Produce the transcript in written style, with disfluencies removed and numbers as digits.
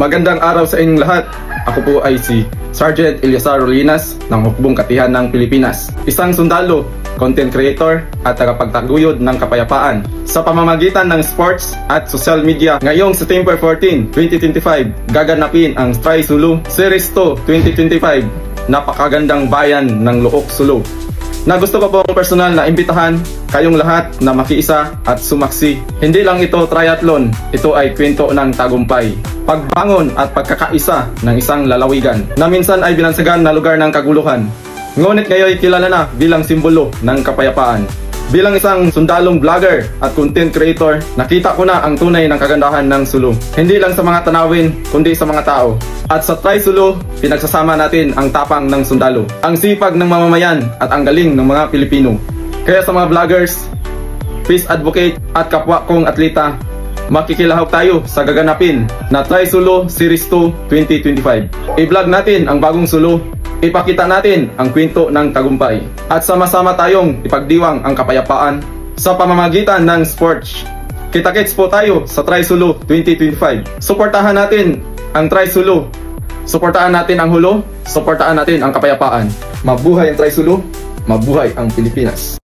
Magandang araw sa inyong lahat. Ako po ay si Sergeant Eliazar Rolinas ng Hukbong Katihan ng Pilipinas. Isang sundalo, content creator at tagapagtaguyod ng kapayapaan sa pamamagitan ng sports at social media. Ngayong September 14, 2025, gaganapin ang Tri-Sulu Series 2 2025. Napakagandang bayan ng Luok, Sulu, na gusto ko pong personal na imbitahan kayong lahat na makiisa at sumaksi. Hindi lang ito triathlon, ito ay kwento ng tagumpay, pagbangon at pagkakaisa ng isang lalawigan na minsan ay binansagan na lugar ng kaguluhan. Ngunit ngayon kilala na bilang simbolo ng kapayapaan. Bilang isang sundalong vlogger at content creator, nakita ko na ang tunay ng kagandahan ng Sulu. Hindi lang sa mga tanawin, kundi sa mga tao. At sa Tri-Sulu, pinagsasama natin ang tapang ng sundalo, ang sipag ng mamamayan at ang galing ng mga Pilipino. Kaya sa mga vloggers, peace advocate at kapwa kong atleta, makikilahok tayo sa gaganapin na Tri-Sulu Series 2 2025. I-vlog natin ang bagong Sulu, ipakita natin ang kwento ng tagumpay, at sama-sama tayong ipagdiwang ang kapayapaan sa pamamagitan ng sports. Kita-kits po tayo sa Tri-Sulu 2025. Suportahan natin ang Tri-Sulu, suportahan natin ang Hulo, suportahan natin ang kapayapaan. Mabuhay ang Tri-Sulu, mabuhay ang Pilipinas.